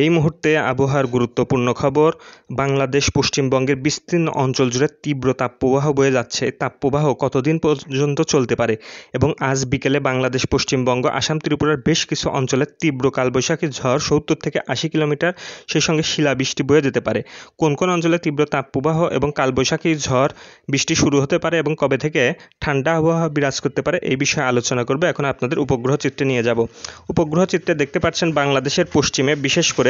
এই মুহূর্তে আবহাওয়ার গুরুত্বপূর্ণ খবর। বাংলাদেশ পশ্চিমবঙ্গের বিস্তীর্ণ অঞ্চল জুড়ে তীব্র তাপপ্রবাহ বয়ে যাচ্ছে। তাপপ্রবাহ কতদিন পর্যন্ত চলতে পারে এবং আজ বিকেলে বাংলাদেশ পশ্চিমবঙ্গ আসাম ত্রিপুরার বেশ কিছু অঞ্চলে তীব্র কালবৈশাখী ঝড় 70 থেকে 80 কিলোমিটার, সেই সঙ্গে শিলাবৃষ্টি বয়ে যেতে পারে। কোন কোন অঞ্চলে তীব্র তাপপ্রবাহ এবং কালবৈশাখী ঝড় বৃষ্টি শুরু হতে পারে এবং কবে থেকে ঠান্ডা আবহাওয়া বিরাজ করতে পারে এই বিষয়ে আলোচনা করব। এখন আপনাদের উপগ্রহ চিত্রে নিয়ে যাব। উপগ্রহ চিত্রে দেখতে পাচ্ছেন বাংলাদেশের পশ্চিমে, বিশেষ করে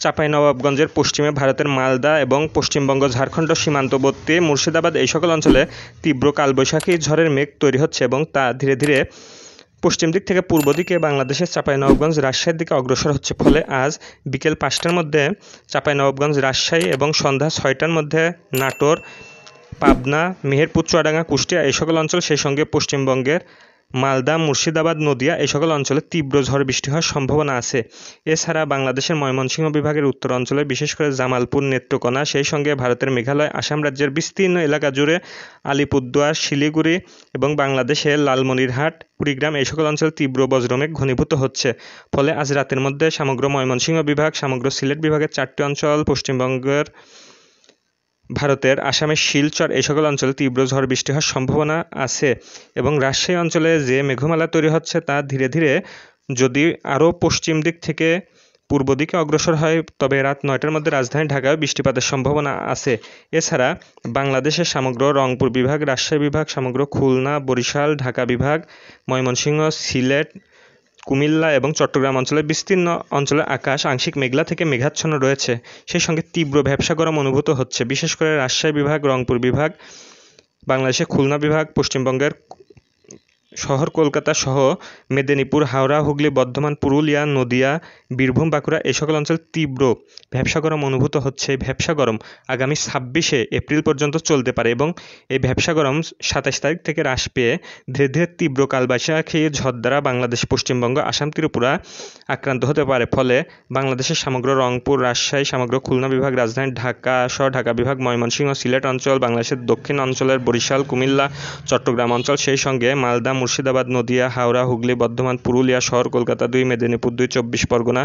চাঁপাইনবাবগঞ্জের পশ্চিমে ভারতের মালদা এবং পশ্চিমবঙ্গ ঝাড়খণ্ড সীমান্তবর্তী মুর্শিদাবাদ এই সকল অঞ্চলে তীব্র কালবৈশাখী ঝড়ের মেঘ তৈরি হচ্ছে এবং তা ধীরে ধীরে পশ্চিম দিক থেকে পূর্ব দিকে বাংলাদেশের চাঁপাইনবাবগঞ্জ রাজশাহীর দিকে অগ্রসর হচ্ছে। ফলে আজ বিকেল 5টার মধ্যে চাঁপাইনবাবগঞ্জ রাজশাহী এবং সন্ধ্যা 6টার মধ্যে নাটোর, পাবনা, মেহেরপুর, চুয়াডাঙ্গা, কুষ্টিয়া এই সকল অঞ্চল, সেই সঙ্গে পশ্চিমবঙ্গের মালদা, মুর্শিদাবাদ, নদিয়া এই সকল অঞ্চলে তীব্র ঝড় বৃষ্টি হওয়ার সম্ভাবনা আছে। এছাড়া বাংলাদেশের ময়মনসিংহ বিভাগের উত্তর অঞ্চলে, বিশেষ করে জামালপুর, নেত্রকোনা, সেই সঙ্গে ভারতের মেঘালয়, আসাম রাজ্যের বিস্তীর্ণ এলাকা জুড়ে আলিপুরদুয়ার, শিলিগুড়ি এবং বাংলাদেশের লালমনিরহাট, কুড়িগ্রাম এই সকল অঞ্চলে তীব্র বজ্রমেঘ ঘনীভূত হচ্ছে। ফলে আজ রাতের মধ্যে সমগ্র ময়মনসিংহ বিভাগ, সমগ্র সিলেট বিভাগের 4টি অঞ্চল, পশ্চিমবঙ্গের ভারতের আসামের শিলচর এই সকল অঞ্চলে তীব্র ঝড় বৃষ্টি হওয়ার সম্ভাবনা আছে এবং রাজশাহী অঞ্চলে যে মেঘমালা তৈরি হচ্ছে তা ধীরে ধীরে যদি আরও পশ্চিম দিক থেকে পূর্ব দিকে অগ্রসর হয় তবে রাত 9টার মধ্যে রাজধানী ঢাকায় বৃষ্টিপাতের সম্ভাবনা আছে। এছাড়া বাংলাদেশের সমগ্র রংপুর বিভাগ, রাজশাহী বিভাগ, সমগ্র খুলনা, বরিশাল, ঢাকা বিভাগ, ময়মনসিংহ, সিলেট, কুমিল্লা এবং চট্টগ্রাম অঞ্চলের বিস্তীর্ণ অঞ্চলে আকাশ আংশিক মেঘলা থেকে মেঘাচ্ছন্ন রয়েছে। সেই সঙ্গে তীব্র ভ্যাপসা গরম অনুভূত হচ্ছে, বিশেষ করে রাজশাহী বিভাগ, রংপুর বিভাগ, বাংলাদেশের খুলনা বিভাগ, পশ্চিমবঙ্গের শহর কলকাতা সহ মেদিনীপুর, হাওড়া, হুগলি, বর্ধমান, পুরুলিয়া, নদিয়া, বীরভূম, বাঁকুড়া এই সকল অঞ্চল তীব্র ভ্যাপসা গরম অনুভূত হচ্ছে। এই ভ্যাপসা গরম আগামী 26শে এপ্রিল পর্যন্ত চলতে পারে এবং এই ভ্যাপসা গরম 27 তারিখ থেকে হ্রাস পেয়ে ধীরে ধীরে তীব্র কালবৈশাখী ঝড় দ্বারা বাংলাদেশ পশ্চিমবঙ্গ, আসাম ত্রিপুরা আক্রান্ত হতে পারে। ফলে বাংলাদেশের সমগ্র রংপুর, রাজশাহী, সমগ্র খুলনা বিভাগ, রাজধানী ঢাকা সহ ঢাকা বিভাগ, ময়মনসিংহ, সিলেট অঞ্চল, বাংলাদেশের দক্ষিণ অঞ্চলের বরিশাল, কুমিল্লা, চট্টগ্রাম অঞ্চল, সেই সঙ্গে মালদা, মুর্শিদাবাদ, নদিয়া, হাওড়া, হুগলি, বর্ধমান, পুরুলিয়া, শহর কলকাতা 2, মেদিনীপুর 2, 24 পরগনা,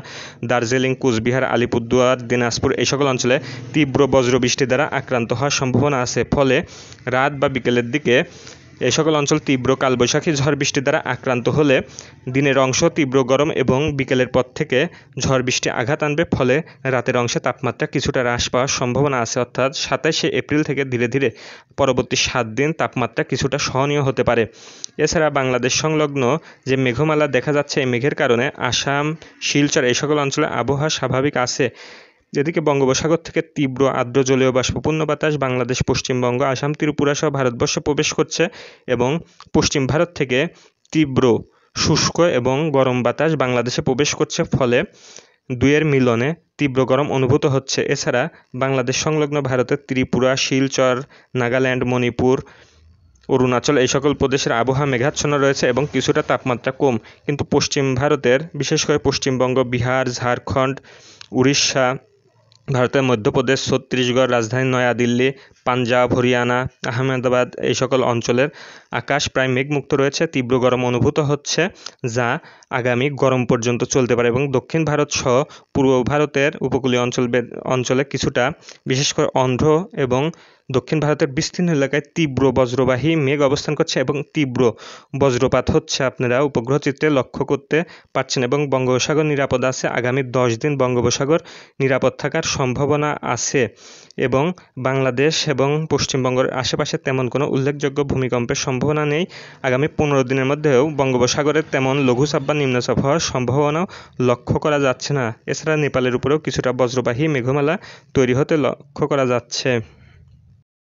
দার্জিলিং, কুচবিহার, আলিপুরদুয়ার, দিনাজপুর এই সকল অঞ্চলে তীব্র বজ্রবৃষ্টি দ্বারা আক্রান্ত হওয়ার সম্ভাবনা আছে। ফলে রাত বা বিকেলের দিকে এই সকল অঞ্চল তীব্র কালবৈশাখী ঝড় বৃষ্টি দ্বারা আক্রান্ত হলে দিনের অংশ তীব্র গরম এবং বিকেলের পর থেকে ঝড় বৃষ্টি আঘাত আনবে। ফলে রাতের অংশে তাপমাত্রা কিছুটা হ্রাস পাওয়ার সম্ভাবনা আছে, অর্থাৎ 27শে এপ্রিল থেকে ধীরে ধীরে পরবর্তী 7 দিন তাপমাত্রা কিছুটা সহনীয় হতে পারে। এছাড়া বাংলাদেশ সংলগ্ন যে মেঘমালা দেখা যাচ্ছে, এই মেঘের কারণে আসাম, শিলচর এই সকল অঞ্চলে আবহাওয়া স্বাভাবিক আছে। এদিকে বঙ্গোপসাগর থেকে তীব্র আর্দ্র জলীয় বাষ্পপূর্ণ বাতাস বাংলাদেশ, পশ্চিমবঙ্গ, আসাম, ত্রিপুরা সহ ভারতবর্ষে প্রবেশ করছে এবং পশ্চিম ভারত থেকে তীব্র শুষ্ক এবং গরম বাতাস বাংলাদেশে প্রবেশ করছে। ফলে দুয়ের মিলনে তীব্র গরম অনুভূত হচ্ছে। এছাড়া বাংলাদেশ সংলগ্ন ভারতের ত্রিপুরা, শিলচর, নাগাল্যান্ড, মণিপুর, অরুণাচল এই সকল প্রদেশের আবহাওয়া মেঘাচ্ছন্ন রয়েছে এবং কিছুটা তাপমাত্রা কম। কিন্তু পশ্চিম ভারতের, বিশেষ করে পশ্চিমবঙ্গ, বিহার, ঝাড়খণ্ড, উড়িষ্যা, ভারতের মধ্যপ্রদেশ, ছত্তিশগড়, রাজধানী নয়াদিল্লি, পাঞ্জাব, হরিয়ানা, আহমেদাবাদ এই সকল অঞ্চলের আকাশ প্রায় মেঘমুক্ত রয়েছে। তীব্র গরম অনুভূত হচ্ছে যা আগামী গরম পর্যন্ত চলতে পারে এবং দক্ষিণ ভারত সহ পূর্ব ভারতের উপকূলীয় অঞ্চলে কিছুটা, বিশেষ করে অন্ধ্র এবং দক্ষিণ ভারতের বিস্তীর্ণ এলাকায় তীব্র বজ্রবাহী মেঘ অবস্থান করছে এবং তীব্র বজ্রপাত হচ্ছে, আপনারা উপগ্রহ চিত্রে লক্ষ্য করতে পারছেন। এবং বঙ্গোপসাগর নিরাপদ আছে, আগামী 10 দিন বঙ্গোপসাগর নিরাপদ থাকার সম্ভাবনা আছে এবং বাংলাদেশ এবং পশ্চিমবঙ্গের আশেপাশে তেমন কোনো উল্লেখযোগ্য ভূমিকম্পের সম্ভাবনা নেই। আগামী 15 দিনের মধ্যেও বঙ্গোপসাগরের তেমন লঘুচাপ বা নিম্নচাপ হওয়ার সম্ভাবনাও লক্ষ্য করা যাচ্ছে না। এছাড়া নেপালের উপরেও কিছুটা বজ্রবাহী মেঘমালা তৈরি হতে লক্ষ্য করা যাচ্ছে।